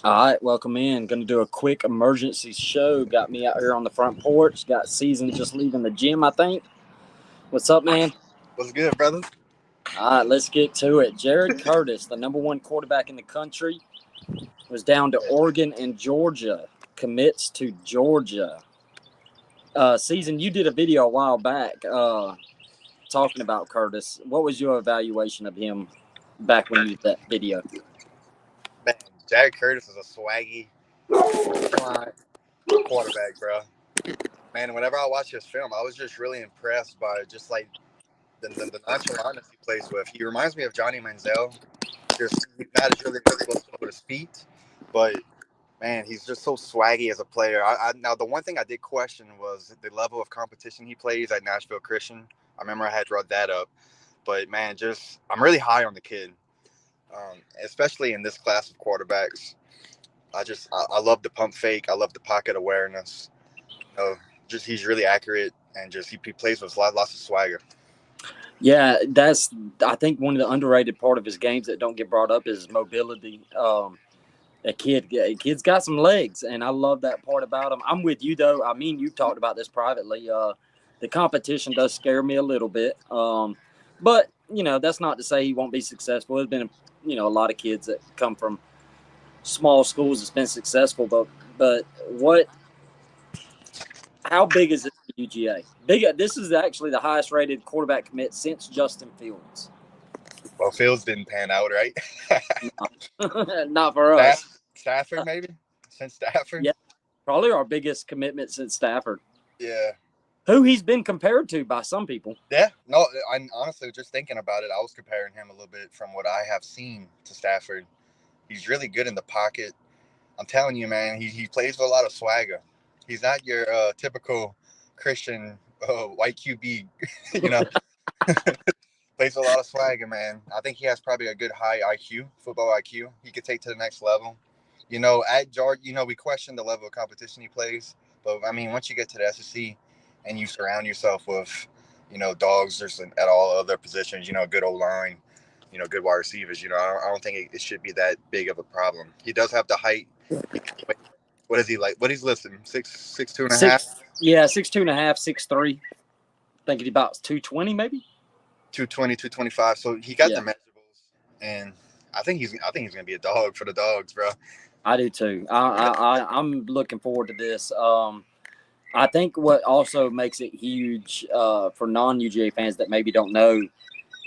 All right, welcome in. Going to do a quick emergency show. Got me out here on the front porch. Got Season just leaving the gym, I think. What's up, man? What's good, brother? All right, let's get to it. Jared Curtis, the #1 quarterback in the country, was down to Oregon and Georgia. Commits to Georgia. Season, you did a video a while back talking about Curtis. What was your evaluation of him back when you did that video? Man, Jared Curtis is a swaggy quarterback, bro. Man, whenever I watch his film, I was just really impressed by just like the nonchalantness he plays with. He reminds me of Johnny Manziel. He's not as really close with his feet, but man, he's just so swaggy as a player. Now, the one thing I did question was the level of competition he plays at Nashville Christian. I remember I had brought that up, but man, I'm really high on the kid. Especially in this class of quarterbacks. I love the pump fake. I love the pocket awareness. He's really accurate, and he plays with lots of swagger. Yeah, I think one of the underrated part of his games that don't get brought up is mobility. Kid's got some legs, and I love that part about him. I'm with you though. I mean, you've talked about this privately. The competition does scare me a little bit, but that's not to say he won't be successful. There's been a lot of kids that come from small schools that's been successful, but how big is it for UGA? This is actually the highest rated quarterback commit since Justin Fields. Well, Fields didn't pan out, right? No. Not for us. Stafford, maybe? Since Stafford? Yeah, probably our biggest commitment since Stafford. Yeah. Who he's been compared to by some people. Yeah. No, I'm honestly just thinking about it. I was comparing him a little bit from what I have seen to Stafford. He's really good in the pocket. I'm telling you, man, he plays with a lot of swagger. He's not your typical Christian white QB, Plays with a lot of swagger, man. I think he has probably a good high IQ, football IQ. He could take to the next level. At Georgia, we question the level of competition he plays. But, I mean, once you get to the SEC and you surround yourself with, dogs at all other positions, good O-line, good wide receivers, I don't think it should be that big of a problem. He does have the height. What is he like? What he's listed? 6'2.5"? Yeah, 6'2.5", 6'3". Thinking about 220 maybe? 220, 225. So he got the measurables, and I think he's gonna be a dog for the dogs, bro. I do too. I'm looking forward to this. I think what also makes it huge for non-UGA fans that maybe don't know,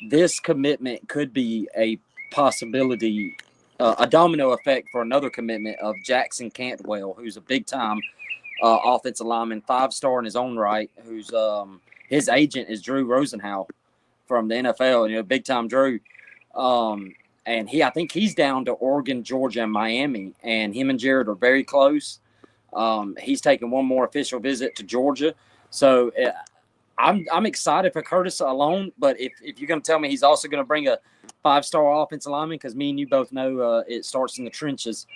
this commitment could be a possibility, a domino effect for another commitment of Jackson Cantwell, who's a big-time offensive lineman, 5-star in his own right, who's his agent is Drew Rosenhaus from the NFL, big-time Drew. And I think he's down to Oregon, Georgia, and Miami, and him and Jared are very close. He's taking one more official visit to Georgia. So I'm excited for Curtis alone, but if you're going to tell me he's also going to bring a 5-star offensive lineman, because me and you both know it starts in the trenches,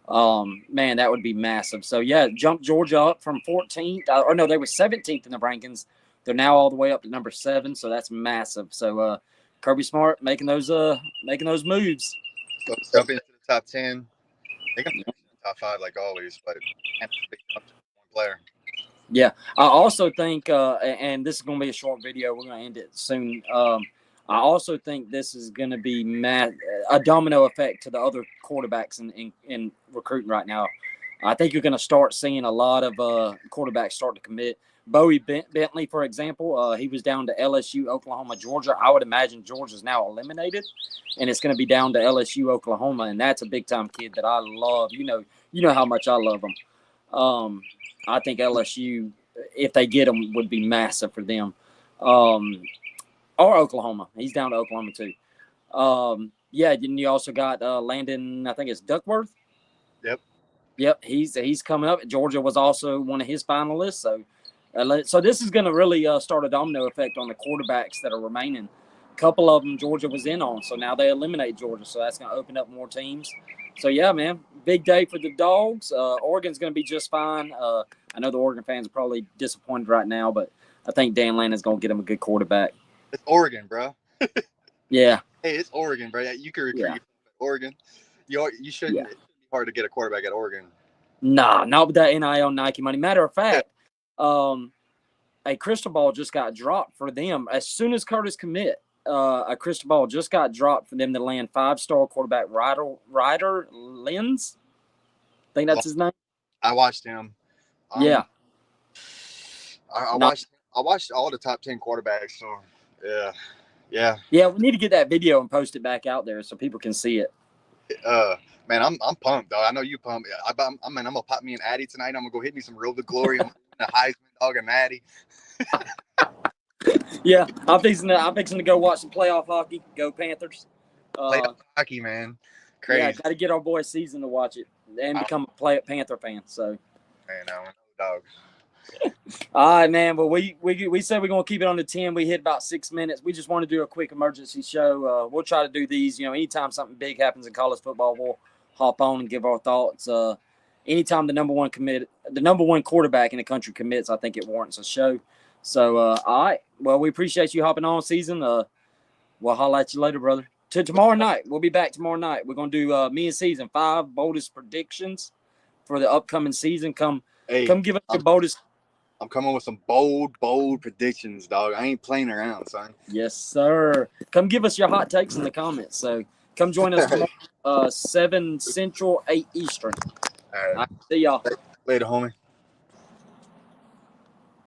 man, that would be massive. So, yeah, jump Georgia up from 14th. They were 17th in the rankings. They're now all the way up to number 7, so that's massive. So, Kirby Smart making those moves. So jump into the top 10. They're going to be top 5 like always, but one player. Yeah, I also think, and this is going to be a short video. We're going to end it soon. I also think this is going to be a domino effect to the other quarterbacks in recruiting right now. I think you're going to start seeing a lot of quarterbacks start to commit. Bowie Bentley, for example, he was down to LSU, Oklahoma, Georgia. I would imagine Georgia's now eliminated, and it's going to be down to LSU, Oklahoma, and that's a big-time kid that I love. You know how much I love him. I think LSU, if they get him, would be massive for them. Or Oklahoma. He's down to Oklahoma, too. Yeah, and you also got Landon, I think it's Duckworth. Yep. Yep, he's coming up. Georgia was also one of his finalists. So this is going to really start a domino effect on the quarterbacks that are remaining. A couple of them Georgia was in on, so now they eliminate Georgia. So that's going to open up more teams. So, yeah, man, big day for the Dogs. Oregon's going to be just fine. I know the Oregon fans are probably disappointed right now, but I think Dan Lannon's going to get them a good quarterback. It's Oregon, bro. Yeah. Hey, it's Oregon, bro. You can recruit Oregon. You shouldn't. Yeah. It shouldn't be hard to get a quarterback at Oregon. Nah, not with that NIL Nike money. Matter of fact, a crystal ball just got dropped for them. As soon as Curtis commit, a crystal ball just got dropped for them to land 5-star quarterback Ryder Lenz. I think that's his name. I watched him. Yeah. I watched all the top 10 quarterbacks. So yeah. We need to get that video and post it back out there so people can see it. Man, I'm pumped, dog. I know you pumped. I'm gonna pop me an Addy tonight. I'm gonna go hit me some Road to Glory. I'm gonna Heisman, dog, and Addy. Yeah, I'm fixing to go watch some playoff hockey. Go Panthers. Playoff hockey, man. Crazy. Yeah, got to get our boy Season to watch it and become a Panther fan. So. Man, I don't know, dog. All right, man. Well, we said we're gonna keep it on the 10. We hit about 6 minutes. We just want to do a quick emergency show. We'll try to do these. Anytime something big happens in college football, we'll hop on and give our thoughts. Anytime the number one quarterback in the country commits, I think it warrants a show. So, all right. Well, we appreciate you hopping on, Season. We'll holler at you later, brother. To tomorrow night. We'll be back tomorrow night. We're gonna do me and Season 5 boldest predictions for the upcoming season. Come give us your boldest. I'm coming with some bold predictions, dog. I ain't playing around, son. Yes, sir. Come give us your hot takes in the comments. So come join us tomorrow, 7 Central, 8 Eastern. All right. See y'all. Later, homie.